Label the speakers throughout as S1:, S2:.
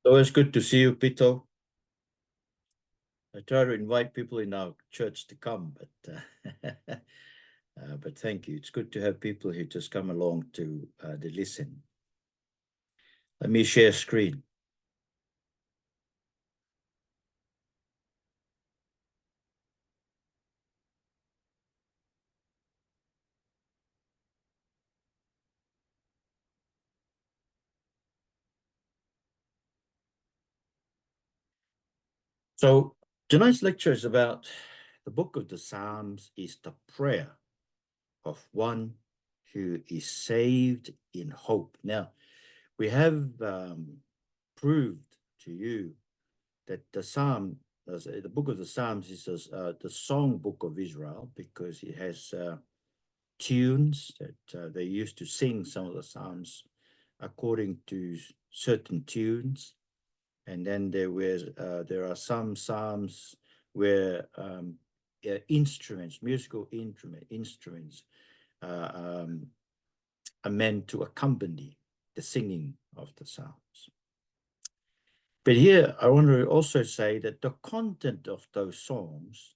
S1: Always good to see you, Pito. I try to invite people in our church to come, but thank you. It's good to have people who just come along to listen. Let me share screen. So tonight's lecture is about the book of the Psalms is the prayer of one who is saved in hope. Now, we have proved to you that the book of the Psalms is the song book of Israel because it has tunes that they used to sing some of the Psalms according to certain tunes. And then there are some Psalms where musical instruments are meant to accompany the singing of the Psalms. But here I want to also say that the content of those songs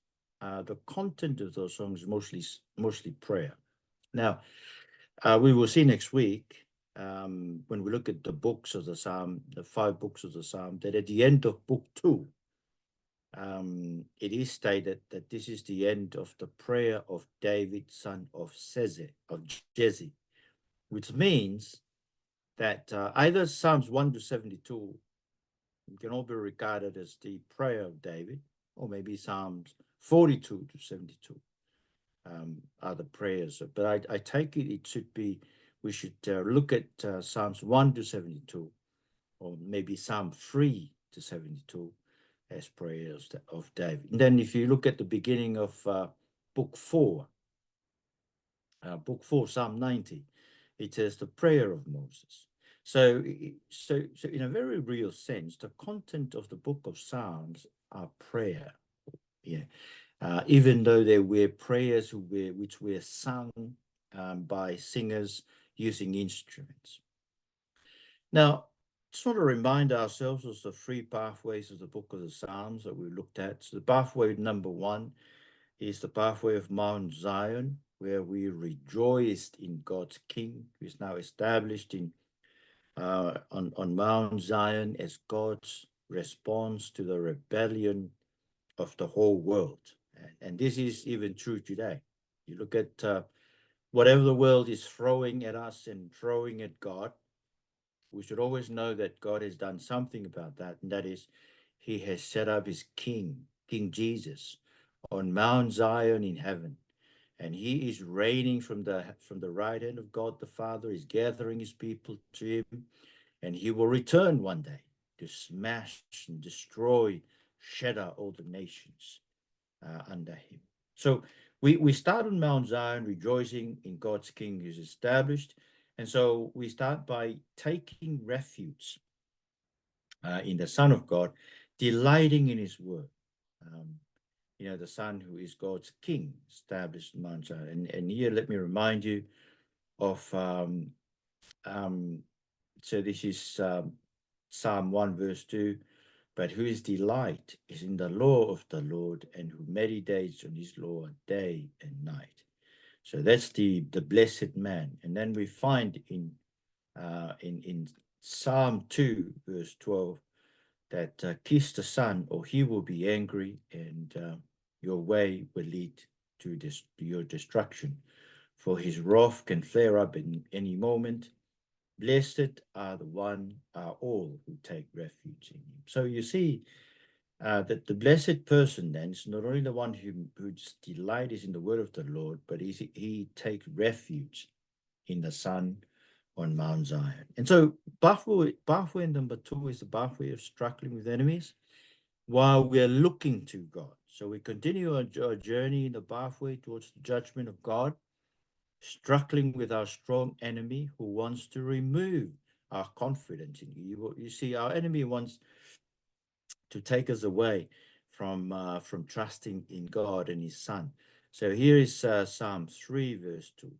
S1: is mostly prayer. Now, we will see next week when we look at the books of the Psalm, the 5 books of the Psalm, that at the end of book 2, it is stated that this is the end of the prayer of David, son of Jesse, which means that either Psalms 1 to 72 can all be regarded as the prayer of David, or maybe Psalms 42 to 72 are the prayers. But I take we should look at Psalms 1 to 72, or maybe Psalm 3 to 72 as prayers of David. And then if you look at the beginning of book 4, Psalm 90, it says the prayer of Moses. So in a very real sense, the content of the book of Psalms are prayer. Yeah. Even though they were prayers which were sung by singers using instruments. Now, just want to remind ourselves of the 3 pathways of the book of the Psalms that we looked at. So the pathway number 1 is the pathway of Mount Zion, where we rejoiced in God's King, who is now established on Mount Zion as God's response to the rebellion of the whole world. And this is even true today. You look at whatever the world is throwing at us and throwing at God, we should always know that God has done something about that, and that is he has set up his King Jesus, on Mount Zion in heaven. And he is reigning from the right hand of God the Father. He's gathering his people to him, and he will return one day to smash and destroy, shatter all the nations under him. So we start on Mount Zion rejoicing in God's King who's established. And so we start by taking refuge in the Son of God, delighting in his word. The Son who is God's King, established in Mount Zion. And here, let me remind you of, so this is Psalm 1, verse 2, but whose delight is in the law of the Lord, and who meditates on his law day and night. So that's the blessed man. And then we find in Psalm 2, verse 12, that kiss the Son, or he will be angry, and your way will lead to your destruction. For his wrath can flare up in any moment. Blessed are all who take refuge in him. So you see that the blessed person then is not only the one whose delight is in the word of the Lord, but he takes refuge in the Son on Mount Zion. And so pathway number 2 is the pathway of struggling with enemies while we're looking to God. So we continue our journey in the pathway towards the judgment of God, struggling with our strong enemy who wants to remove our confidence in you. You see, our enemy wants to take us away from trusting in God and his Son. So here is Psalm 3, verse 2.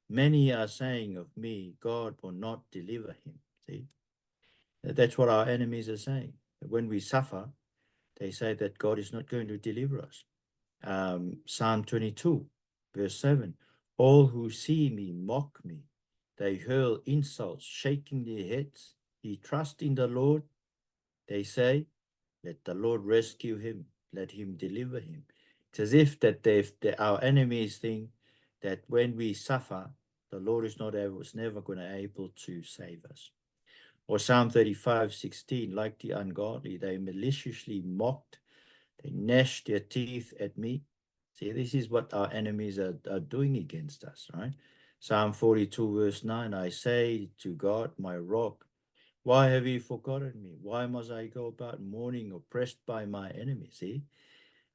S1: Many are saying of me, God will not deliver him. See? That's what our enemies are saying. When we suffer, they say that God is not going to deliver us. Psalm 22, verse 7. All who see me mock me. They hurl insults, shaking their heads. He trusts in the Lord. They say, let the Lord rescue him. Let him deliver him. It's as if that our enemies think that when we suffer, the Lord is never going to able to save us. Or Psalm 35:16, like the ungodly, they maliciously mocked, they gnashed their teeth at me. See, this is what our enemies are doing against us, right? Psalm 42, verse 9, I say to God, my rock, why have you forgotten me? Why must I go about mourning, oppressed by my enemies? See,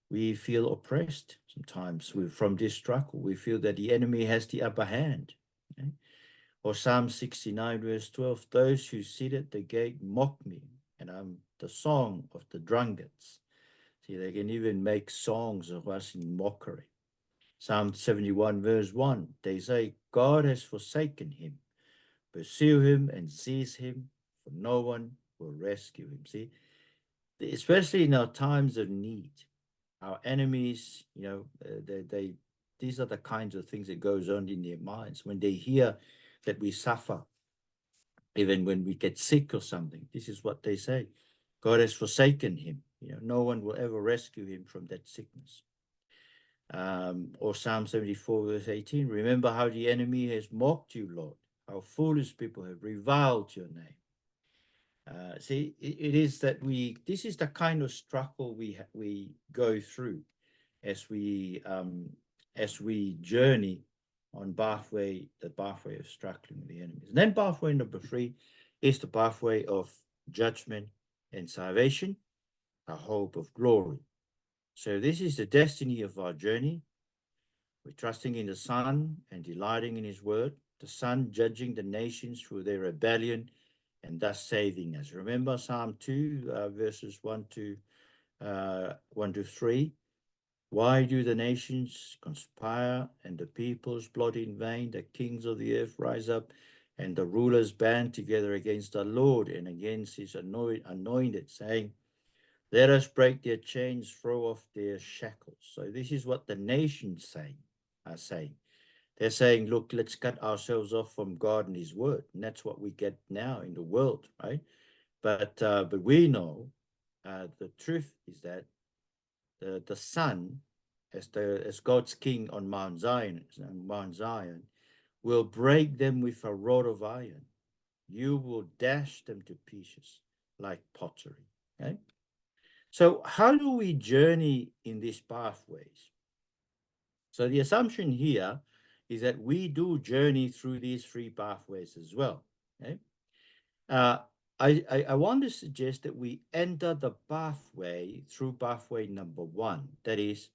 S1: we feel oppressed sometimes from this struggle. We feel that the enemy has the upper hand. Okay? Or Psalm 69, verse 12, those who sit at the gate mock me, and I'm the song of the drunkards. See, they can even make songs of us in mockery. Psalm 71, verse 1, they say, God has forsaken him. Pursue him and seize him, for no one will rescue him. See, especially in our times of need, our enemies, these are the kinds of things that goes on in their minds when they hear that we suffer, even when we get sick or something. This is what they say: God has forsaken him. No one will ever rescue him from that sickness. Or Psalm 74, verse 18, remember how the enemy has mocked you, Lord, how foolish people have reviled your name. See, it is that this is the kind of struggle we go through as we journey on the pathway of struggling with the enemies. And then pathway number 3 is the pathway of judgment and salvation, a hope of glory. So this is the destiny of our journey. We're trusting in the Son and delighting in his word, the Son judging the nations through their rebellion and thus saving us. Remember Psalm 2, verses 1 to 3. Why do the nations conspire and the peoples plot in vain? The kings of the earth rise up and the rulers band together against the Lord and against his anointed, saying, let us break their chains, throw off their shackles. So this is what the nations are saying. They're saying, look, let's cut ourselves off from God and his word. And that's what we get now in the world, right? But we know the truth is that the Son, as God's king on Mount Zion, will break them with a rod of iron. You will dash them to pieces like pottery. Okay? So how do we journey in these pathways? So the assumption here is that we do journey through these 3 pathways as well. Okay? I want to suggest that we enter the pathway through pathway number 1. That is,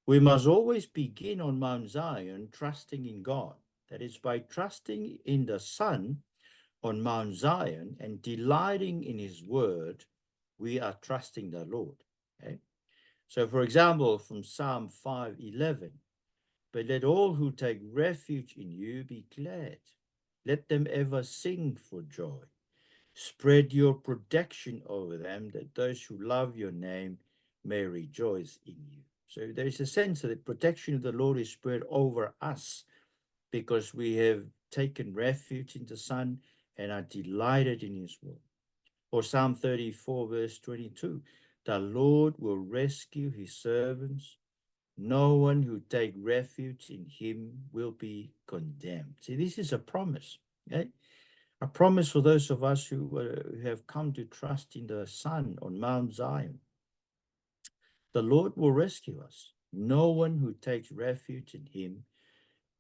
S1: we must always begin on Mount Zion trusting in God. That is, by trusting in the Son on Mount Zion and delighting in his word, we are trusting the Lord. Okay? So, for example, from Psalm 5:11, but let all who take refuge in you be glad. Let them ever sing for joy. Spread your protection over them, that those who love your name may rejoice in you. So there is a sense that the protection of the Lord is spread over us because we have taken refuge in the Son and are delighted in his word. Or Psalm 34, verse 22, the Lord will rescue his servants. No one who take refuge in him will be condemned. See, this is a promise, okay? A promise for those of us who have come to trust in the Son on Mount Zion. The Lord will rescue us. No one who takes refuge in him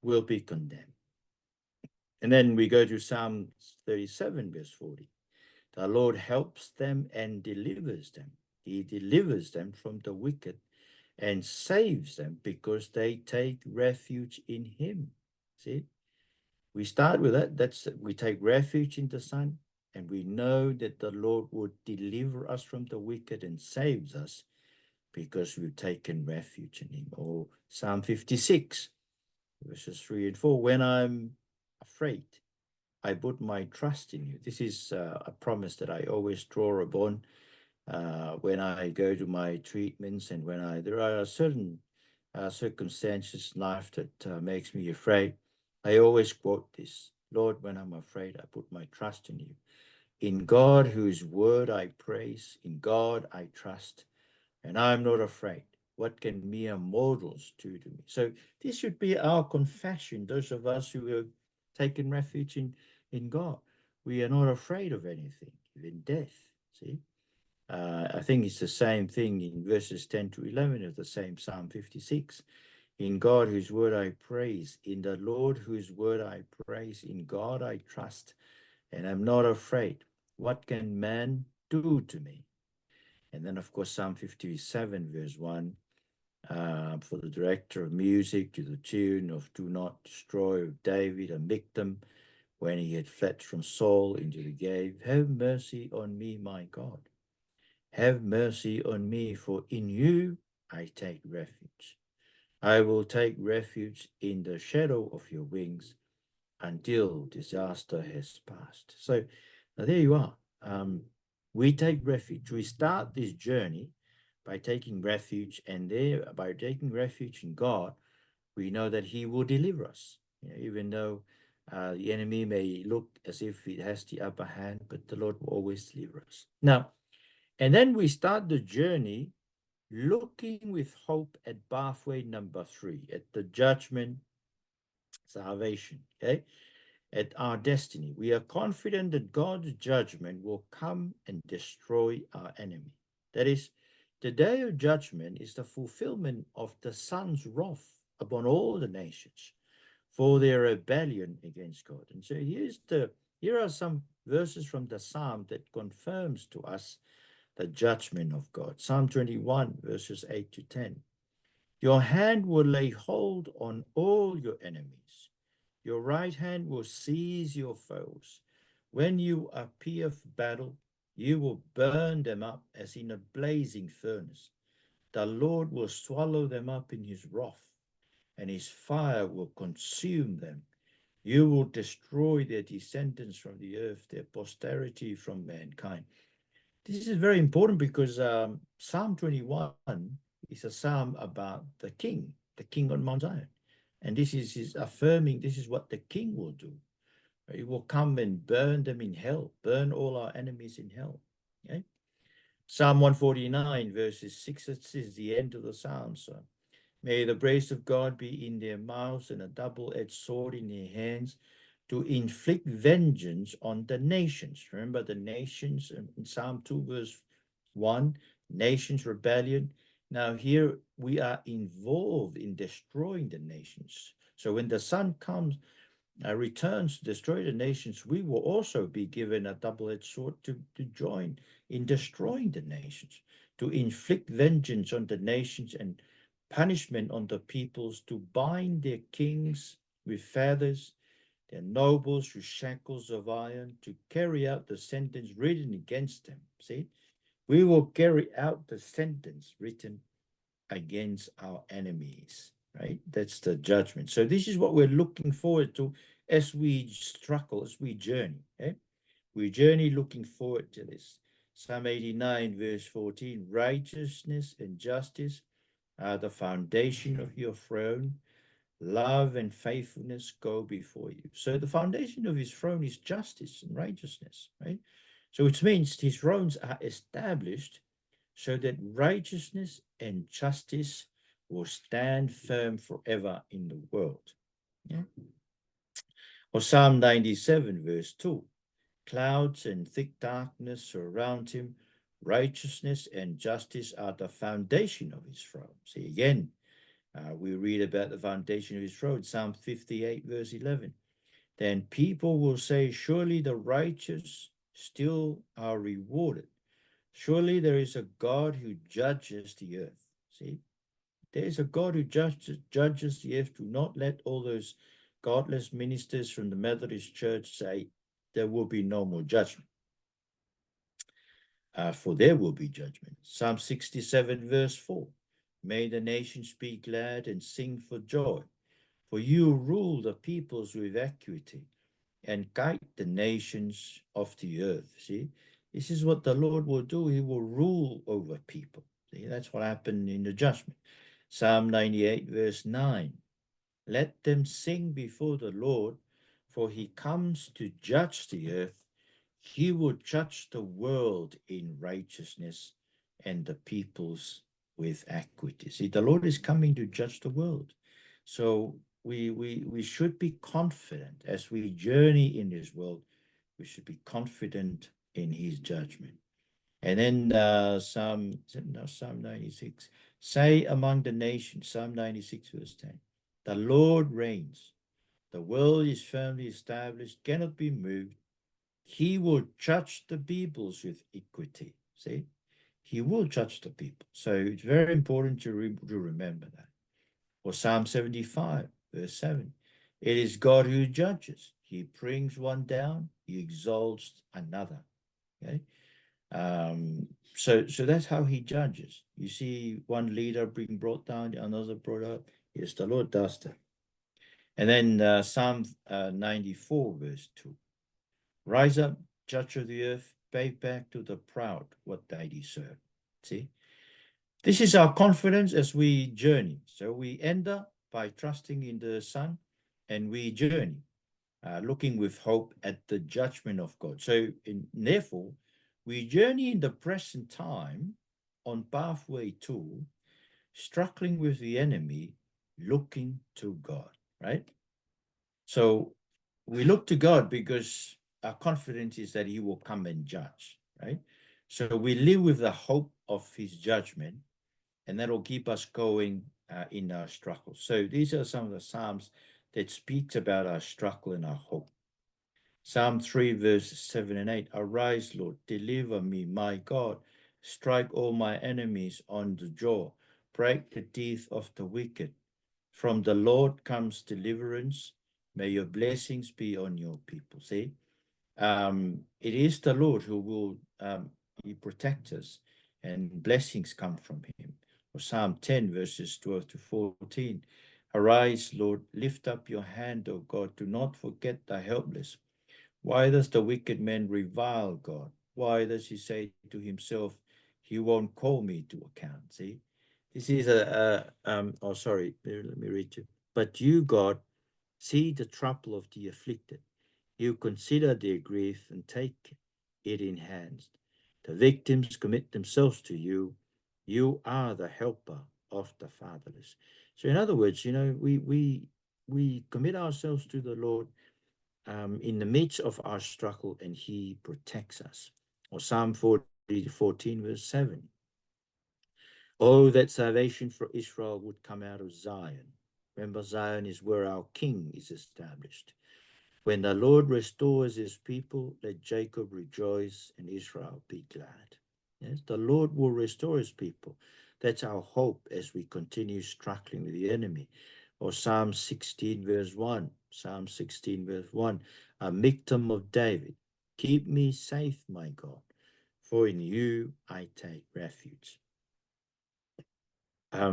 S1: will be condemned. And then we go to Psalm 37, verse 40. The Lord helps them and delivers them. He delivers them from the wicked and saves them because they take refuge in him. See, we start with that. We take refuge in the Son, and we know that the Lord would deliver us from the wicked and saves us because we've taken refuge in him. Or Psalm 56, verses 3 and 4, when I'm afraid, I put my trust in you. This is a promise that I always draw upon when I go to my treatments, and when there are certain circumstances in life that makes me afraid. I always quote this: Lord, when I'm afraid, I put my trust in you. In God, whose word I praise, in God I trust, and I'm not afraid. What can mere mortals do to me? So this should be our confession, those of us who have taken refuge in God. We are not afraid of anything, even death. See? I think it's the same thing in verses 10 to 11 of the same Psalm 56. In God, whose word I praise, in the Lord, whose word I praise, in God I trust, and I'm not afraid. What can man do to me? And then, of course, Psalm 57, verse 1, for the director of music, to the tune of Do Not Destroy of David and Victim, when he had fled from Saul into the cave. Have mercy on me, my God. Have mercy on me, for in you I take refuge. I will take refuge in the shadow of your wings until disaster has passed. So now there you are. We take refuge. We start this journey by taking refuge, and there, by taking refuge in God, we know that He will deliver us. You know, even though the enemy may look as if it has the upper hand, but the Lord will always deliver us. Now, and then we start the journey looking with hope at pathway number 3, at the judgment, salvation, okay? At our destiny. We are confident that God's judgment will come and destroy our enemy. That is, the day of judgment is the fulfillment of the Son's wrath upon all the nations for their rebellion against God. And so here are some verses from the Psalm that confirms to us the judgment of God. Psalm 21, verses 8 to 10. Your hand will lay hold on all your enemies. Your right hand will seize your foes. When you appear for battle, you will burn them up as in a blazing furnace. The Lord will swallow them up in his wrath, and his fire will consume them. You will destroy their descendants from the earth, their posterity from mankind. This is very important because Psalm 21 is a psalm about the king on Mount Zion. And this is affirming this is what the king will do. He will come and burn them in hell, burn all our enemies in hell. Okay? Psalm 149, verses 6, this is the end of the psalm. So, may the praise of God be in their mouths and a double-edged sword in their hands, to inflict vengeance on the nations. Remember the nations in Psalm 2, verse 1, nations rebellion. Now here we are involved in destroying the nations. So when the Son comes, returns to destroy the nations, we will also be given a double-edged sword to join in destroying the nations, to inflict vengeance on the nations and punishment on the peoples, to bind their kings with feathers, their nobles with shackles of iron, to carry out the sentence written against them. See, we will carry out the sentence written against our enemies, right? That's the judgment. So this is what we're looking forward to as we struggle, as we journey. Okay? We journey looking forward to this. Psalm 89, verse 14, righteousness and justice are the foundation of your throne. Love and faithfulness go before you. So the foundation of his throne is justice and righteousness, right? So which means his thrones are established so that righteousness and justice will stand firm forever in the world. Yeah? Or Psalm 97, verse 2, clouds and thick darkness surround him. Righteousness and justice are the foundation of his throne. See again, we read about the foundation of his throne, Psalm 58, verse 11. Then people will say, surely the righteous still are rewarded. Surely there is a God who judges the earth. See, there is a God who judges the earth. Do not let all those godless ministers from the Methodist Church say there will be no more judgment. For there will be judgment. Psalm 67, verse 4. May the nations be glad and sing for joy, for you rule the peoples with equity, and guide the nations of the earth. See, this is what the Lord will do. He will rule over people. See, that's what happened in the judgment. Psalm 98, verse 9. Let them sing before the Lord, for he comes to judge the earth. He will judge the world in righteousness and the peoples with equity. See, the Lord is coming to judge the world. So we should be confident as we journey in this world. We should be confident in his judgment. And then Psalm 96, say among the nations, Psalm 96 verse 10, the Lord reigns. The world is firmly established, cannot be moved. He will judge the peoples with equity. See, he will judge the people. So it's very important to remember that. Or Psalm 75, verse 7. It is God who judges. He brings one down, he exalts another. Okay. So that's how he judges. You see one leader being brought down, another brought up. Yes, the Lord does that. And then Psalm 94, verse 2. Rise up, judge of the earth, pay back to the proud what they deserve. See? This is our confidence as we journey. So we end up by trusting in the Son, and we journey, looking with hope at the judgment of God. So therefore, we journey in the present time on pathway to struggling with the enemy, looking to God, right? So we look to God because our confidence is that he will come and judge, right? So we live with the hope of his judgment, and that will keep us going in our struggle. So these are some of the Psalms that speaks about our struggle and our hope. Psalm 3, verses 7 and 8. Arise, Lord, deliver me, my God. Strike all my enemies on the jaw. Break the teeth of the wicked. From the Lord comes deliverance. May your blessings be on your people. See, it is the Lord who will he protect us, and blessings come from him. Or Psalm 10, verses 12 to 14. Arise, Lord, lift up your hand, O God. Do not forget the helpless. Why does the wicked man revile God? Why does he say to himself, he won't call me to account? See, this is oh, sorry, let me read you. But you, God, see the trouble of the afflicted. You consider their grief and take it in hand. The victims commit themselves to you. You are the helper of the fatherless. So in other words, you know, we commit ourselves to the Lord in the midst of our struggle, and he protects us. Or Psalm 14, verse 7. Oh, that salvation for Israel would come out of Zion. Remember, Zion is where our king is established. When the Lord restores his people, let Jacob rejoice and Israel be glad. Yes, the Lord will restore his people. That's our hope as we continue struggling with the enemy. Or Psalm 16, verse 1. Psalm 16, verse 1. A victim of David. Keep me safe, my God, for in you I take refuge.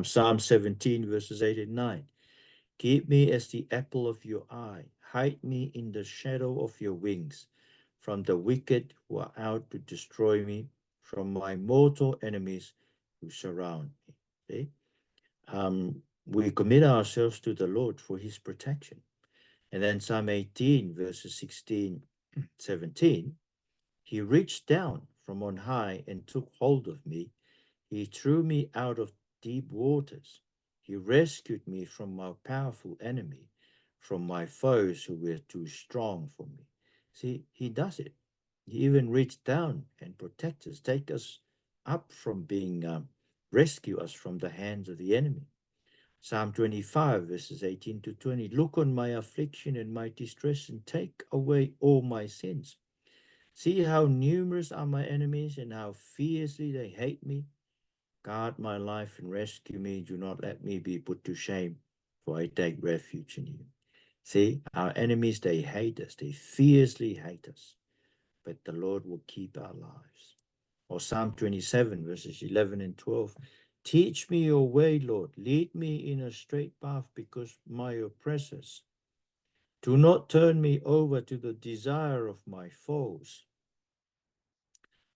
S1: Psalm 17, verses 8 and 9. Keep me as the apple of your eye. Hide me in the shadow of your wings, from the wicked who are out to destroy me, from my mortal enemies who surround me. See? We commit ourselves to the Lord for his protection. And then Psalm 18, verses 16, 17, he reached down from on high and took hold of me. He threw me out of deep waters. He rescued me from my powerful enemy, from my foes who were too strong for me. See, he does it. He even reached down and protect us, take us up from being, rescue us from the hands of the enemy. Psalm 25, verses 18 to 20. Look on my affliction and my distress and take away all my sins. See how numerous are my enemies and how fiercely they hate me. Guard my life and rescue me. Do not let me be put to shame, for I take refuge in you. See, our enemies, they hate us. They fiercely hate us. But the Lord will keep our lives. Or Psalm 27, verses 11 and 12. Teach me your way, Lord. Lead me in a straight path because my oppressors Do not turn me over to the desire of my foes,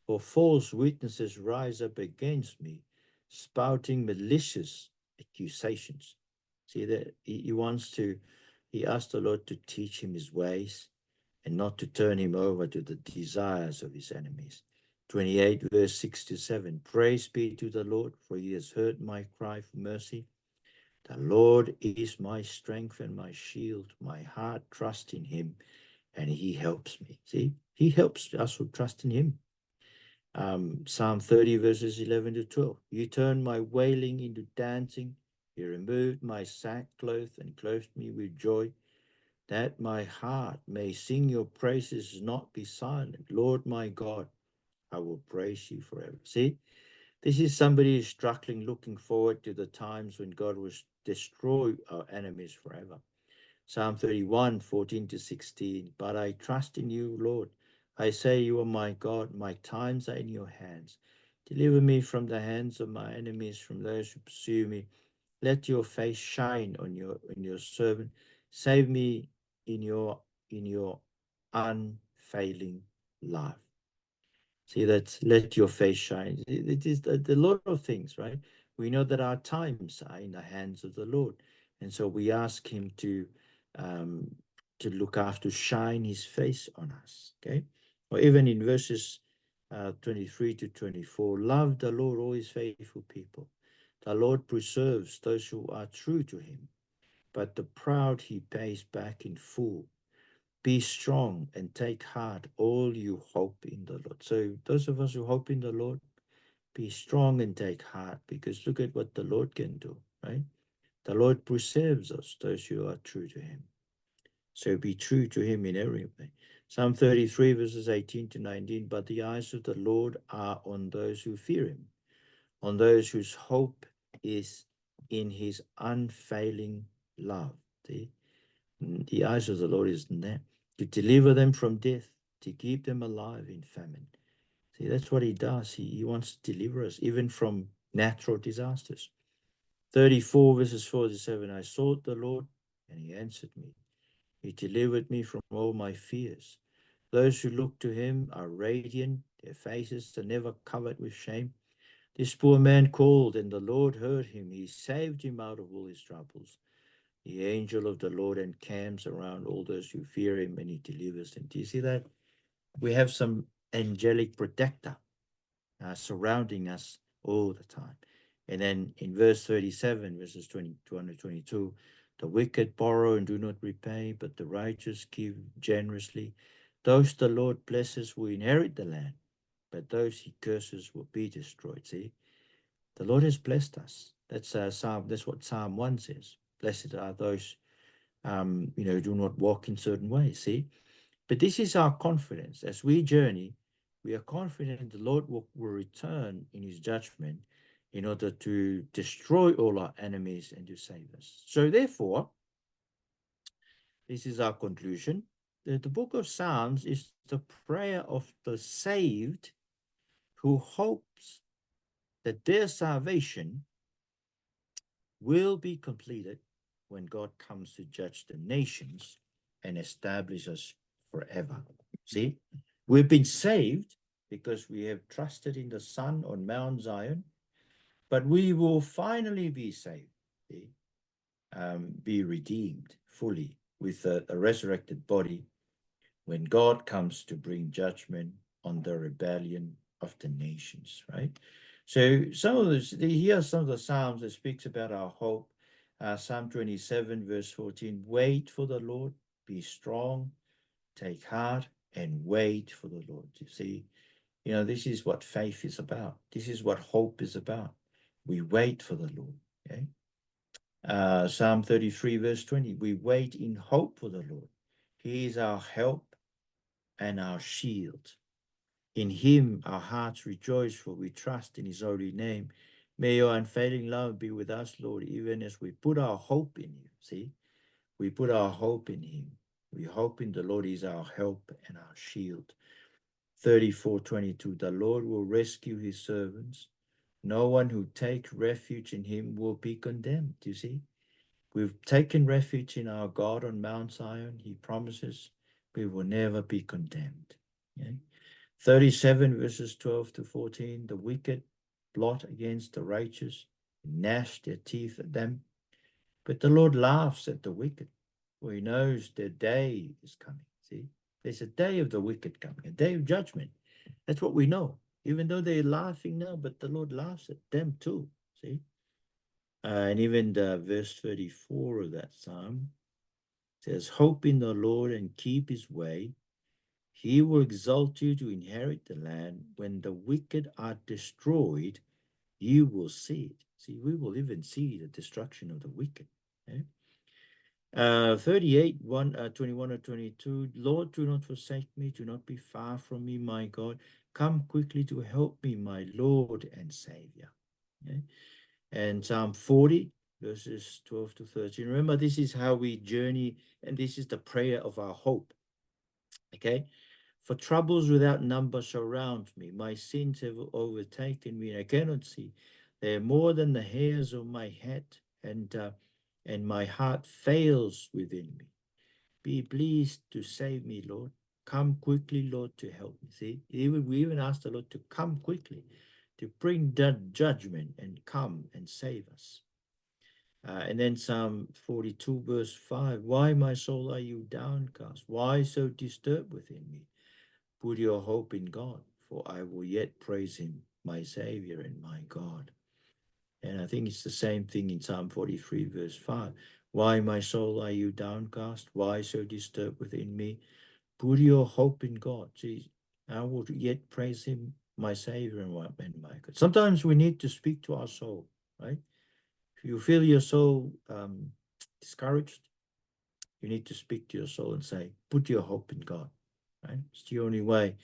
S1: for false witnesses rise up against me, spouting malicious accusations. See that he asked the Lord to teach him his ways and not to turn him over to the desires of his enemies. 28 verse 6 to 7. Praise be to the Lord, for he has heard my cry for mercy. The Lord is my strength and my shield. My heart trusts in him, and he helps me. See, he helps us who trust in him. Psalm 30 verses 11 to 12. You turned my wailing into dancing. You removed my sackcloth and clothed me with joy, that my heart may sing your praises, not be silent. Lord my God, I will praise you forever. See, this is somebody who's struggling, looking forward to the times when God will destroy our enemies forever. Psalm 31, 14 to 16. But I trust in you, Lord. I say you are my God. My times are in your hands. Deliver me from the hands of my enemies, from those who pursue me. Let your face shine on your servant. Save me in your unfailing love. See, that's let your face shine. It is a lot of things, right? We know that our times are in the hands of the Lord, and so we ask Him um, to look after, shine His face on us. Okay, or even in verses 23 to 24, love the Lord, all His faithful people. The Lord preserves those who are true to Him, but the proud He pays back in full. Be strong and take heart, all you hope in the Lord. So those of us who hope in the Lord, be strong and take heart, because look at what the Lord can do, right? The Lord preserves us, those who are true to Him. So be true to Him in every way. Psalm 33 verses 18 to 19, but the eyes of the Lord are on those who fear Him, on those whose hope is in His unfailing love. See? The eyes of the Lord is in them, to deliver them from death, to keep them alive in famine. See, that's what He does. He wants to deliver us even from natural disasters. 34 verses 4 to 7. I sought the Lord, and He answered me. He delivered me from all my fears. Those who look to Him are radiant. Their faces are never covered with shame. This poor man called, and the Lord heard him. He saved him out of all his troubles. The angel of the Lord encamps around all those who fear Him, and He delivers them. Do you see that? We have some angelic protector surrounding us all the time. And then in verse 37, verses 222, the wicked borrow and do not repay, but the righteous give generously. Those the Lord blesses will inherit the land, but those He curses will be destroyed. See, the Lord has blessed us. That's what Psalm 1 says. Blessed are those do not walk in certain ways. See, but this is our confidence as we journey. We are confident the Lord will return in His judgment in order to destroy all our enemies and to save us. So therefore, this is our conclusion. The book of Psalms is the prayer of the saved who hopes that their salvation will be completed when God comes to judge the nations and establish us forever. See, we've been saved because we have trusted in the Son on Mount Zion, but we will finally be saved, see? Be redeemed fully with a resurrected body when God comes to bring judgment on the rebellion of the nations, right? So here are some of the Psalms that speaks about our hope. Psalm 27, verse 14, wait for the Lord, be strong, take heart, and wait for the Lord. You see, this is what faith is about. This is what hope is about. We wait for the Lord, okay? Psalm 33, verse 20, we wait in hope for the Lord. He is our help and our shield. In Him our hearts rejoice, for we trust in His holy name. May your unfailing love be with us, Lord, even as we put our hope in you. See, we put our hope in Him. We hope in the Lord. He is our help and our shield. 34:22, the Lord will rescue His servants. No one who takes refuge in Him will be condemned. You see, We've taken refuge in our God on Mount Zion. He promises we will never be condemned. Okay? 37 verses 12 to 14, the wicked plot against the righteous, gnash their teeth at them. But the Lord laughs at the wicked, for he knows their day is coming. See, there's a day of the wicked coming, a day of judgment. That's what we know. Even though they're laughing now, but the Lord laughs at them too. See? And even the verse 34 of that psalm says, hope in the Lord and keep his way. He will exalt you to inherit the land. When the wicked are destroyed, you will see it. See, we will even see the destruction of the wicked. Okay? 38, 21 or 22, Lord, do not forsake me, do not be far from me, my God. Come quickly to help me, my Lord and Savior. Okay? And Psalm 40, verses 12 to 13. Remember, this is how we journey, and this is the prayer of our hope. Okay? For troubles without number surround me. My sins have overtaken me, and I cannot see. They are more than the hairs of my head, and my heart fails within me. Be pleased to save me, Lord. Come quickly, Lord, to help me. See, we even ask the Lord to come quickly, to bring that judgment and come and save us. And then Psalm 42, verse 5, why, my soul, are you downcast? Why so disturbed within me? Put your hope in God, for I will yet praise him, my Savior and my God. And I think it's the same thing in Psalm 43, verse 5. Why, my soul, are you downcast? Why so disturbed within me? Put your hope in God. See, I will yet praise him, my Savior and my God. Sometimes we need to speak to our soul, right? If you feel your soul discouraged, you need to speak to your soul and say, put your hope in God, right? It's the only way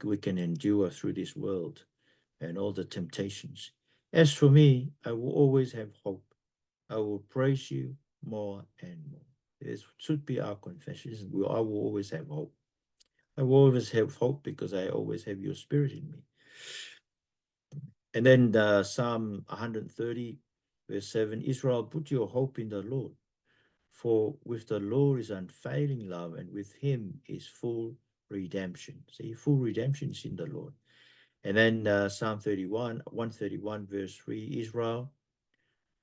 S1: we can endure through this world and all the temptations. As for me, I will always have hope. I will praise you more and more. This should be our confession. I will always have hope. I will always have hope because I always have your spirit in me. And then Psalm 130, verse 7, Israel, put your hope in the Lord. For with the Lord is unfailing love, and with him is full redemption. See, full redemption is in the Lord. And then Psalm 131, verse 3, Israel,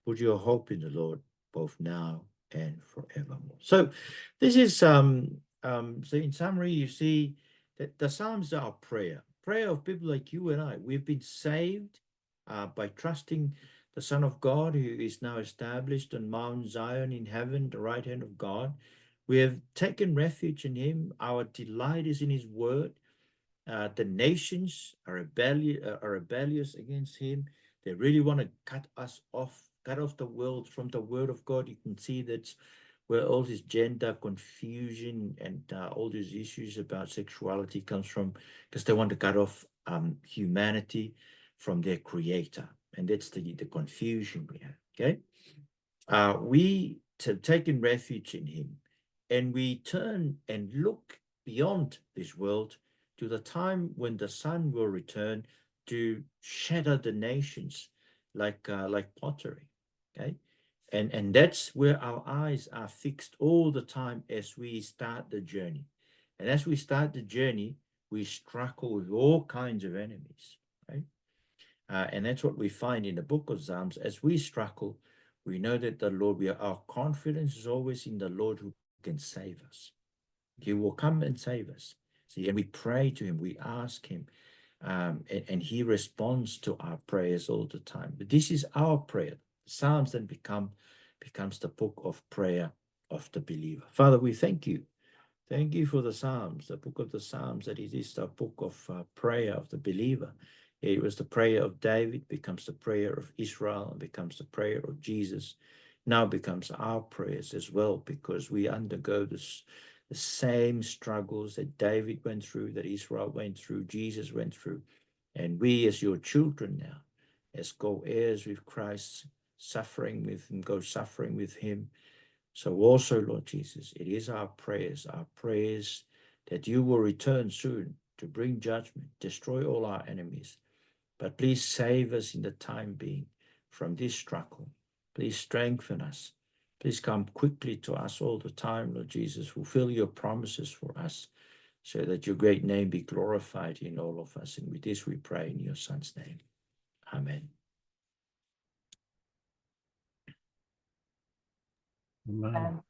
S1: put your hope in the Lord, both now and forevermore. So this is, so in summary, you see that the Psalms are prayer of people like you and I. We've been saved by trusting the Son of God, who is now established on Mount Zion in heaven, the right hand of God. We have taken refuge in him. Our delight is in his word. The nations are rebellious against him. They really want to cut off the world from the word of God. You can see that's where all this gender confusion and all these issues about sexuality comes from, because they want to cut off humanity from their creator. And that's the confusion we have, okay? We have taken refuge in him, and we turn and look beyond this world to the time when the Son will return to shatter the nations like pottery, okay? And that's where our eyes are fixed all the time as we start the journey. And as we start the journey, we struggle with all kinds of enemies, right? And that's what we find in the book of Psalms. As we struggle, we know that the Lord, our confidence is always in the Lord who can save us. He will come and save us. See, and we pray to him, we ask him, and he responds to our prayers all the time. But this is our prayer. Psalms then becomes the book of prayer of the believer. Father, we thank you. Thank you for the Psalms, the book of the Psalms, that it is the book of prayer of the believer. It was the prayer of David, becomes the prayer of Israel, and becomes the prayer of Jesus. Now becomes our prayers as well, because we undergo the same struggles that David went through, that Israel went through, Jesus went through. And we as your children now, as co-heirs with Christ, suffering with him, go suffering with him. So also, Lord Jesus, it is our prayers that you will return soon to bring judgment, destroy all our enemies. But please save us in the time being from this struggle. Please strengthen us. Please come quickly to us all the time, Lord Jesus. Fulfill your promises for us, so that your great name be glorified in all of us. And with this we pray in your Son's name. Amen.
S2: Amen.